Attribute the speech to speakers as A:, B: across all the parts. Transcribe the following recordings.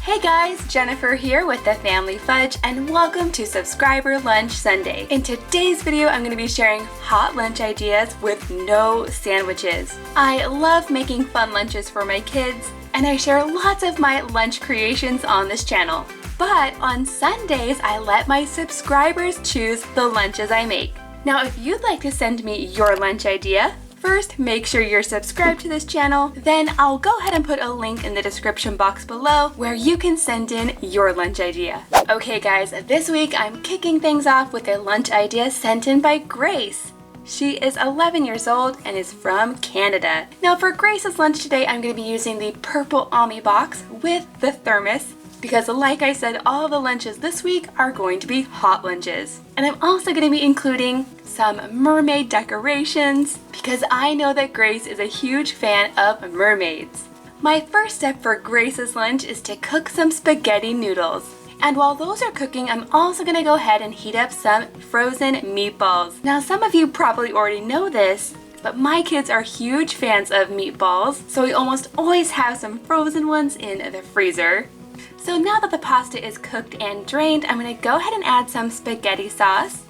A: Hey guys, Jennifer here with the Family Fudge and welcome to Subscriber Lunch Sunday. In today's video, I'm going to be sharing hot lunch ideas with no sandwiches. I love making fun lunches for my kids and I share lots of my lunch creations on this channel. But on Sundays, I let my subscribers choose the lunches I make. Now, if you'd like to send me your lunch idea, first, make sure you're subscribed to this channel, then I'll go ahead and put a link in the description box below where you can send in your lunch idea. Okay guys, this week I'm kicking things off with a lunch idea sent in by Grace. She is 11 years old and is from Canada. Now for Grace's lunch today, I'm going to be using the purple Omni box with the thermos because like I said, all the lunches this week are going to be hot lunches. And I'm also going to be including some mermaid decorations because I know that Grace is a huge fan of mermaids. My first step for Grace's lunch is to cook some spaghetti noodles. And while those are cooking, I'm also going to go ahead and heat up some frozen meatballs. Now some of you probably already know this, but my kids are huge fans of meatballs, so we almost always have some frozen ones in the freezer. So now that the pasta is cooked and drained, I'm going to go ahead and add some spaghetti sauce.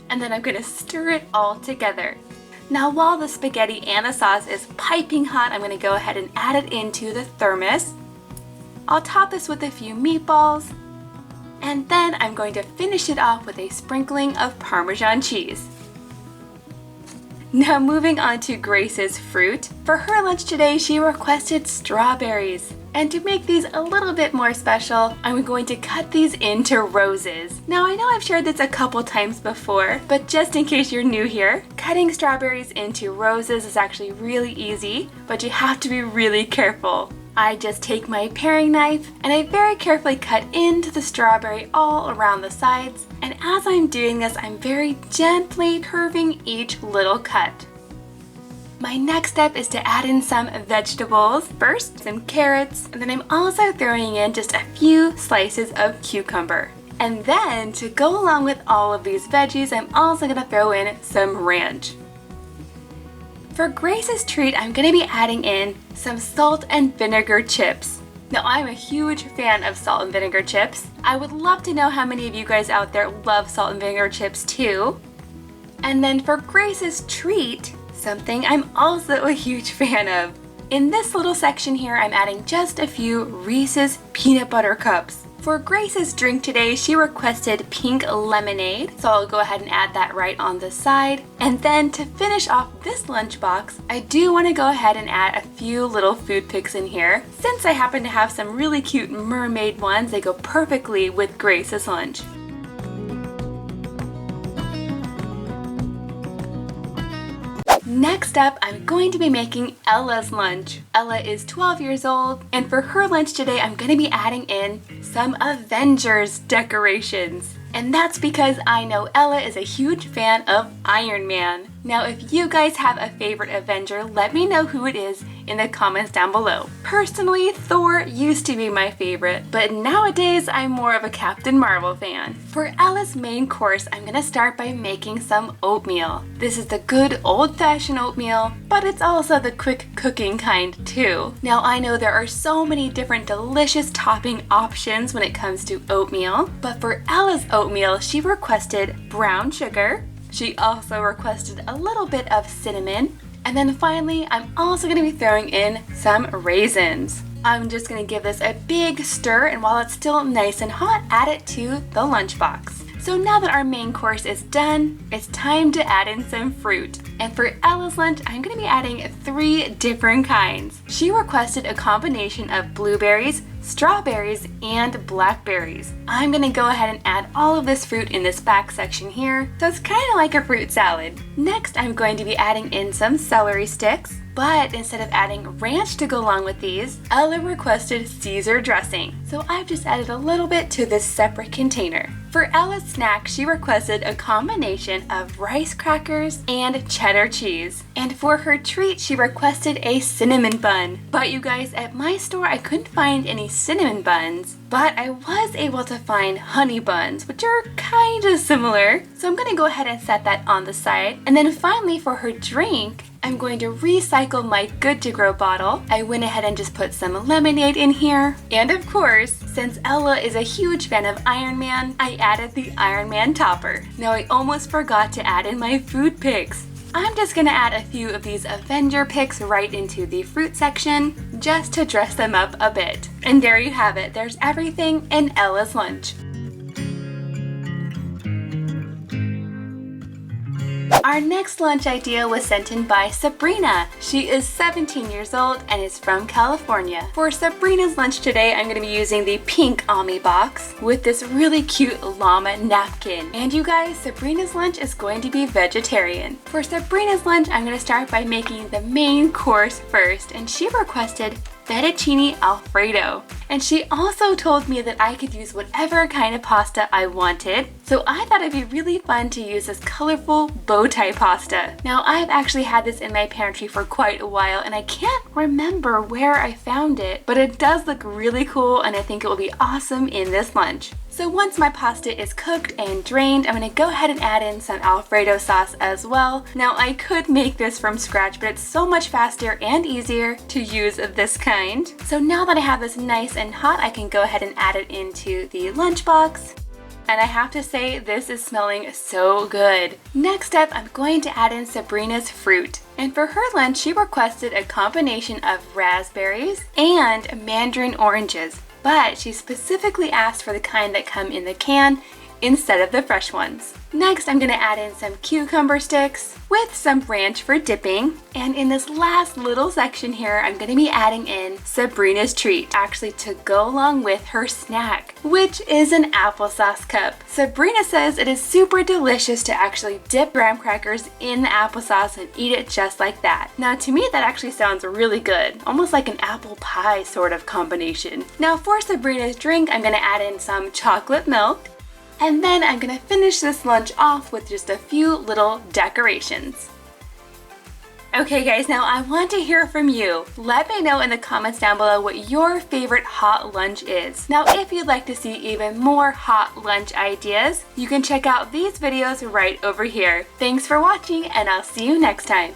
A: And then I'm going to stir it all together. Now while the spaghetti and the sauce is piping hot, I'm going to go ahead and add it into the thermos. I'll top this with a few meatballs. And then I'm going to finish it off with a sprinkling of Parmesan cheese. Now moving on to Grace's fruit. For her lunch today, she requested strawberries. And to make these a little bit more special, I'm going to cut these into roses. Now I know I've shared this a couple times before, but just in case you're new here, cutting strawberries into roses is actually really easy, but you have to be really careful. I just take my paring knife and I very carefully cut into the strawberry all around the sides. And as I'm doing this, I'm very gently curving each little cut. My next step is to add in some vegetables. First, some carrots, and then I'm also throwing in just a few slices of cucumber. And then, to go along with all of these veggies, I'm also going to throw in some ranch. For Grace's treat, I'm going to be adding in some salt and vinegar chips. Now, I'm a huge fan of salt and vinegar chips. I would love to know how many of you guys out there love salt and vinegar chips too. And then for Grace's treat, something I'm also a huge fan of. In this little section here, I'm adding just a few Reese's peanut butter cups. For Grace's drink today, she requested pink lemonade, so I'll go ahead and add that right on the side. And then to finish off this lunchbox, I do want to go ahead and add a few little food pics in here. Since I happen to have some really cute mermaid ones, they go perfectly with Grace's lunch. Next up, I'm going to be making Ella's lunch. Ella is 12 years old, and for her lunch today, I'm going to be adding in some Avengers decorations. And that's because I know Ella is a huge fan of Iron Man. Now, if you guys have a favorite Avenger, let me know who it is in the comments down below. Personally, Thor used to be my favorite, but nowadays I'm more of a Captain Marvel fan. For Ella's main course, I'm gonna start by making some oatmeal. This is the good old-fashioned oatmeal, but it's also the quick cooking kind too. Now, I know there are so many different delicious topping options when it comes to oatmeal, but for Ella's oatmeal, she requested brown sugar. She also requested a little bit of cinnamon. And then finally, I'm also going to be throwing in some raisins. I'm just going to give this a big stir, and while it's still nice and hot, add it to the lunchbox. So now that our main course is done, it's time to add in some fruit. And for Ella's lunch, I'm going to be adding 3 different kinds. She requested a combination of blueberries, strawberries, and blackberries. I'm going to go ahead and add all of this fruit in this back section here, so it's kind of like a fruit salad. Next, I'm going to be adding in some celery sticks, but instead of adding ranch to go along with these, Ella requested Caesar dressing. So I've just added a little bit to this separate container. For Ella's snack, she requested a combination of rice crackers and cheddar cheese. And for her treat, she requested a cinnamon bun. But you guys, at my store, I couldn't find any cinnamon buns, but I was able to find honey buns, which are kind of similar. So I'm gonna go ahead and set that on the side. And then finally, for her drink, I'm going to recycle my Good to Grow bottle. I went ahead and just put some lemonade in here. And of course, since Ella is a huge fan of Iron Man, I added the Iron Man topper. Now I almost forgot to add in my food picks. I'm just gonna add a few of these Avenger picks right into the fruit section just to dress them up a bit. And there you have it. There's everything in Ella's lunch. Our next lunch idea was sent in by Sabrina. She is 17 years old and is from California. For Sabrina's lunch today, I'm going to be using the pink Omni box with this really cute llama napkin. And you guys, Sabrina's lunch is going to be vegetarian. For Sabrina's lunch, I'm going to start by making the main course first, and she requested Fettuccine Alfredo. And she also told me that I could use whatever kind of pasta I wanted. So I thought it'd be really fun to use this colorful bow tie pasta. Now I've actually had this in my pantry for quite a while and I can't remember where I found it, but it does look really cool and I think it will be awesome in this lunch. So once my pasta is cooked and drained, I'm gonna go ahead and add in some Alfredo sauce as well. Now I could make this from scratch, but it's so much faster and easier to use this kind. So now that I have this nice and hot, I can go ahead and add it into the lunchbox. And I have to say, this is smelling so good. Next up, I'm going to add in Sabrina's fruit. And for her lunch, she requested a combination of raspberries and mandarin oranges. But she specifically asked for the kind that come in the can instead of the fresh ones. Next, I'm gonna add in some cucumber sticks with some ranch for dipping. And in this last little section here, I'm gonna be adding in Sabrina's treat, actually to go along with her snack, which is an applesauce cup. Sabrina says it is super delicious to actually dip graham crackers in the applesauce and eat it just like that. Now to me, that actually sounds really good, almost like an apple pie sort of combination. Now for Sabrina's drink, I'm gonna add in some chocolate milk. And then I'm gonna finish this lunch off with just a few little decorations. Okay guys, now I want to hear from you. Let me know in the comments down below what your favorite hot lunch is. Now if you'd like to see even more hot lunch ideas, you can check out these videos right over here. Thanks for watching and I'll see you next time.